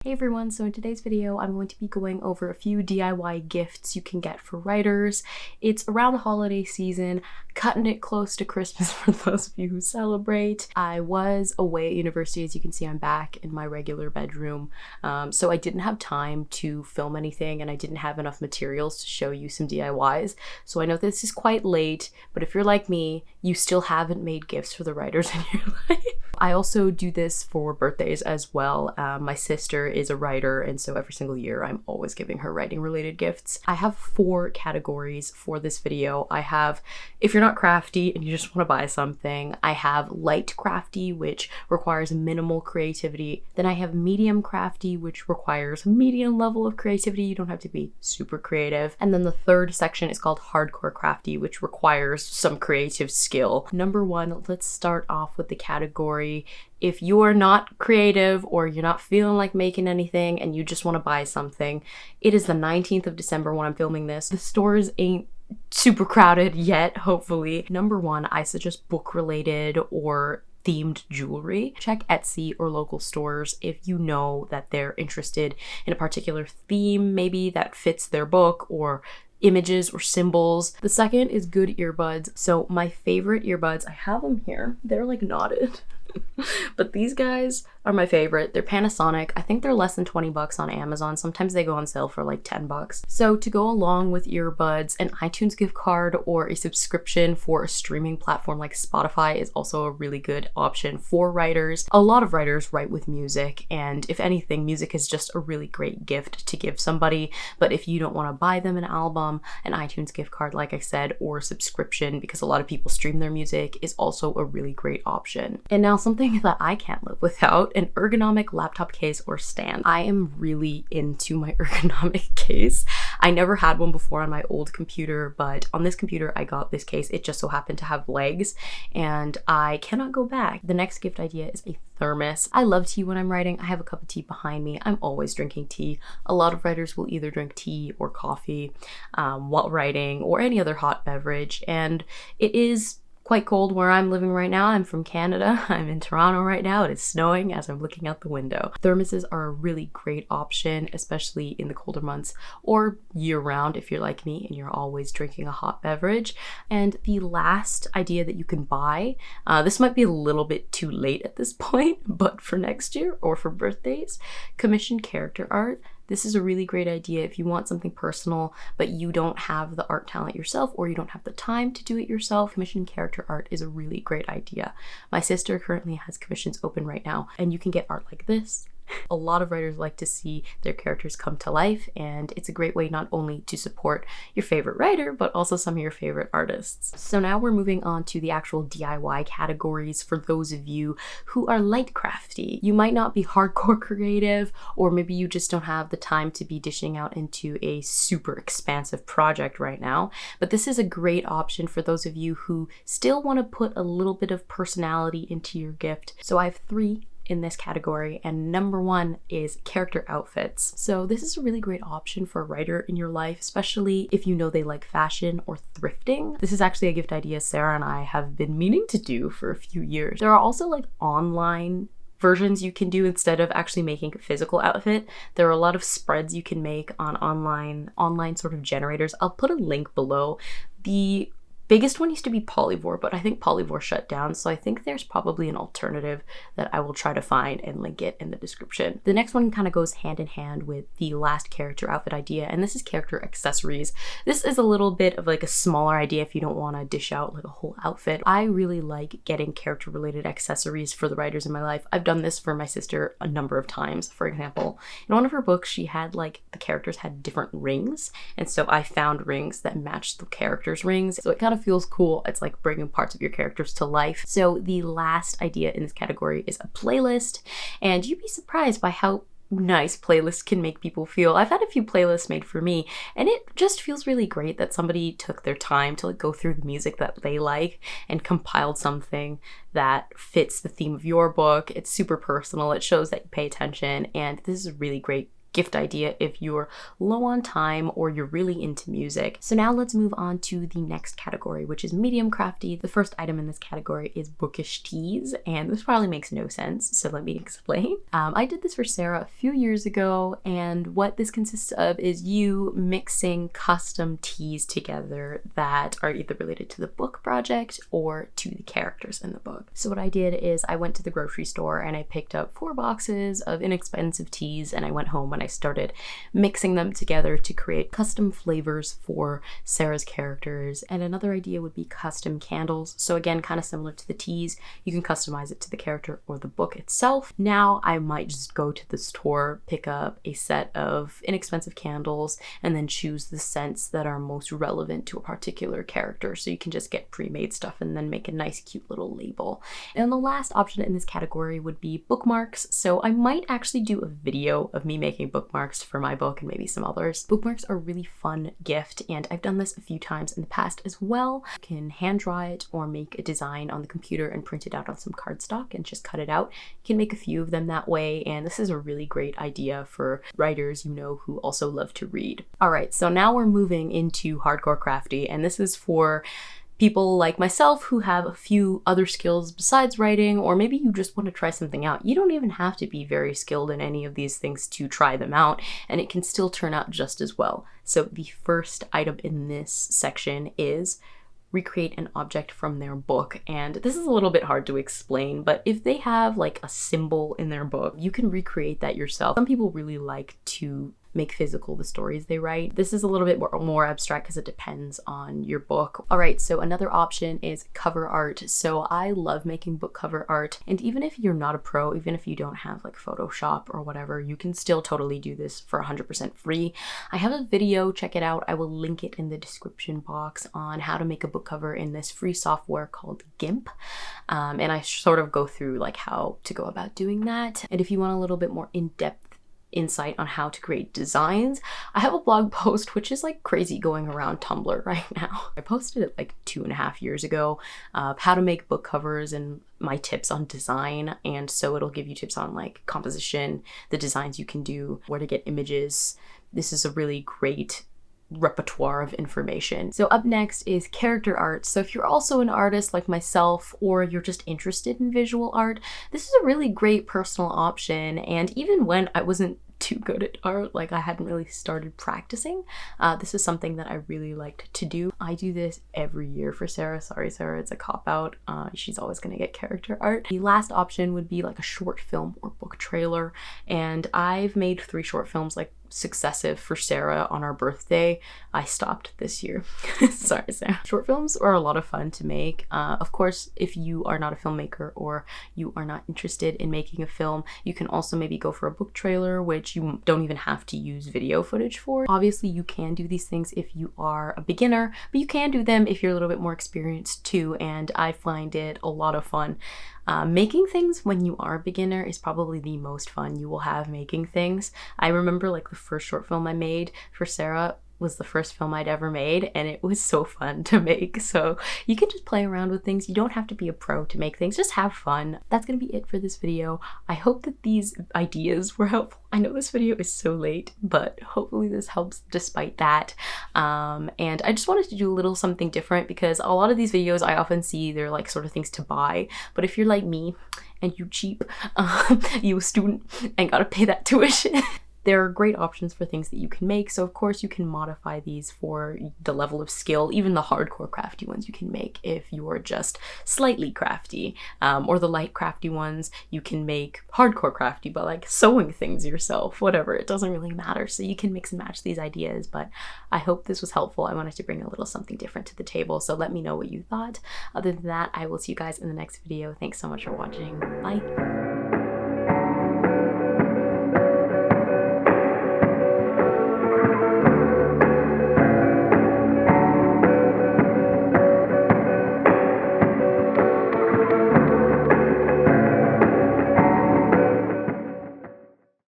Hey everyone, so in today's video I'm going to be going over a few DIY gifts you can get for writers. It's around the holiday season, cutting it close to Christmas for those of you who celebrate. I was away at university. As you can see, I'm back in my regular bedroom, so I didn't have time to film anything and I didn't have enough materials to show you some DIYs. So I know this is quite late, but if you're like me, you still haven't made gifts for the writers in your life. I also do this for birthdays as well. My sister is a writer, and so every single year I'm always giving her writing related gifts. I have 4 categories for this video. I have, if you're not crafty and you just want to buy something, I have light crafty, which requires minimal creativity. Then I have medium crafty, which requires a medium level of creativity. You don't have to be super creative. And then the third section is called hardcore crafty, which requires some creative skill. Number 1, let's start off with the category if you are not creative or you're not feeling like making anything and you just want to buy something. It is the 19th of December when I'm filming this. The stores ain't super crowded yet, hopefully. Number 1, I suggest book related or themed jewelry. Check Etsy or local stores if you know that they're interested in a particular theme, maybe that fits their book, or images or symbols. The second is good earbuds. So my favorite earbuds, I have them here. They're like knotted. But these guys are my favorite. They're Panasonic. I think they're less than 20 bucks on Amazon. Sometimes they go on sale for like 10 bucks. So to go along with earbuds, an iTunes gift card or a subscription for a streaming platform like Spotify is also a really good option for writers. A lot of writers write with music, and if anything, music is just a really great gift to give somebody. But if you don't want to buy them an album, an iTunes gift card, like I said, or subscription, because a lot of people stream their music, is also a really great option. And now something that I can't live without, an ergonomic laptop case or stand. I am really into my ergonomic case. I never had one before on my old computer, but on this computer I got this case. It just so happened to have legs and I cannot go back. The next gift idea is a thermos. I love tea when I'm writing. I have a cup of tea behind me. I'm always drinking tea. A lot of writers will either drink tea or coffee while writing, or any other hot beverage, and it is quite cold where I'm living right now. I'm from Canada. I'm in Toronto right now. It is snowing as I'm looking out the window. Thermoses are a really great option, especially in the colder months or year round if you're like me and you're always drinking a hot beverage. And the last idea that you can buy, this might be a little bit too late at this point, but for next year or for birthdays, commission character art. This is a really great idea if you want something personal, but you don't have the art talent yourself or you don't have the time to do it yourself. Commission character art is a really great idea. My sister currently has commissions open right now, and you can get art like this. A lot of writers like to see their characters come to life, and it's a great way not only to support your favorite writer, but also some of your favorite artists. So now we're moving on to the actual DIY categories for those of you who are light crafty. You might not be hardcore creative, or maybe you just don't have the time to be dishing out into a super expansive project right now, but this is a great option for those of you who still want to put a little bit of personality into your gift. So I have 3 in this category, and number 1 is character outfits. So this is a really great option for a writer in your life, especially if you know they like fashion or thrifting. This is actually a gift idea Sarah and I have been meaning to do for a few years. There are also like online versions you can do instead of actually making a physical outfit. There are a lot of spreads you can make on online sort of generators. I'll put a link below. The biggest one used to be Polyvore, but I think Polyvore shut down, so I think there's probably an alternative that I will try to find and link it in the description. The next one kind of goes hand in hand with the last character outfit idea, and this is character accessories. This is a little bit of like a smaller idea if you don't want to dish out like a whole outfit. I really like getting character related accessories for the writers in my life. I've done this for my sister a number of times. For example, in one of her books, she had like the characters had different rings, and so I found rings that matched the characters' rings, so it kind of feels cool. It's like bringing parts of your characters to life. So the last idea in this category is a playlist, and you'd be surprised by how nice playlists can make people feel. I've had a few playlists made for me, and it just feels really great that somebody took their time to like go through the music that they like and compiled something that fits the theme of your book. It's super personal. It shows that you pay attention, and this is a really great gift idea if you're low on time or you're really into music. So now let's move on to the next category, which is medium crafty. The first item in this category is Bookish teas, and this probably makes no sense, so let me explain. I did this for Sarah a few years ago, and what this consists of is you mixing custom teas together that are either related to the book project or to the characters in the book. So what I did is I went to the grocery store and I picked up 4 boxes of inexpensive teas, and I went home and I started mixing them together to create custom flavors for Sarah's characters. And another idea would be custom candles. So again, kind of similar to the teas, you can customize it to the character or the book itself. Now I might just go to the store, pick up a set of inexpensive candles, and then choose the scents that are most relevant to a particular character. So you can just get pre-made stuff and then make a nice cute little label. And the last option in this category would be bookmarks. So I might actually do a video of me making bookmarks for my book and maybe some others. Bookmarks are a really fun gift, and I've done this a few times in the past as well. You can hand draw it or make a design on the computer and print it out on some cardstock and just cut it out. You can make a few of them that way, and this is a really great idea for writers you know who also love to read. All right, so now we're moving into hardcore crafty, and this is for people like myself who have a few other skills besides writing, or maybe you just want to try something out. You don't even have to be very skilled in any of these things to try them out, and it can still turn out just as well. So the first item in this section is recreate an object from their book. And this is a little bit hard to explain, but if they have like a symbol in their book, you can recreate that yourself. Some people really like to make physical the stories they write. This is a little bit more abstract because it depends on your book. All right, so another option is cover art. So I love making book cover art, and even if you're not a pro, even if you don't have like Photoshop or whatever, you can still totally do this for 100% free. I have a video, check it out. I will link it in the description box on how to make a book cover in this free software called GIMP. And I sort of go through like how to go about doing that. And if you want a little bit more in-depth insight on how to create designs, I have a blog post which is like crazy going around Tumblr right now. I posted it like 2.5 years ago of how to make book covers and my tips on design, and so it'll give you tips on like composition, the designs you can do, where to get images. This is a really great repertoire of information. So up next is character art. So if you're also an artist like myself, or you're just interested in visual art, this is a really great personal option. And even when I wasn't too good at art, like I hadn't really started practicing, this is something that I really liked to do. I do this every year for Sarah. Sorry, Sarah, it's a cop-out. She's always gonna get character art. The last option would be like a short film or book trailer, and I've made 3 short films like successive for Sarah on our birthday. I stopped this year. Sorry, Sarah. Short films are a lot of fun to make. Of course, if you are not a filmmaker or you are not interested in making a film, you can also maybe go for a book trailer, which you don't even have to use video footage for. Obviously, you can do these things if you are a beginner, but you can do them if you're a little bit more experienced too, and I find it a lot of fun. Making things when you are a beginner is probably the most fun you will have making things. I remember like the first short film I made for Sarah was the first film I'd ever made, and it was so fun to make. So you can just play around with things. You don't have to be a pro to make things, just have fun. That's gonna be it for this video. I hope that these ideas were helpful. I know this video is so late, but hopefully this helps despite that. And I just wanted to do a little something different, because a lot of these videos I often see they're like sort of things to buy, but if you're like me and you cheap, you a student and gotta pay that tuition, there are great options for things that you can make. So of course you can modify these for the level of skill. Even the hardcore crafty ones you can make if you're just slightly crafty, or the light crafty ones you can make hardcore crafty by like sewing things yourself, whatever, it doesn't really matter. So you can mix and match these ideas, but I hope this was helpful. I wanted to bring a little something different to the table, so let me know what you thought. Other than that, I will see you guys in the next video. Thanks so much for watching. Bye.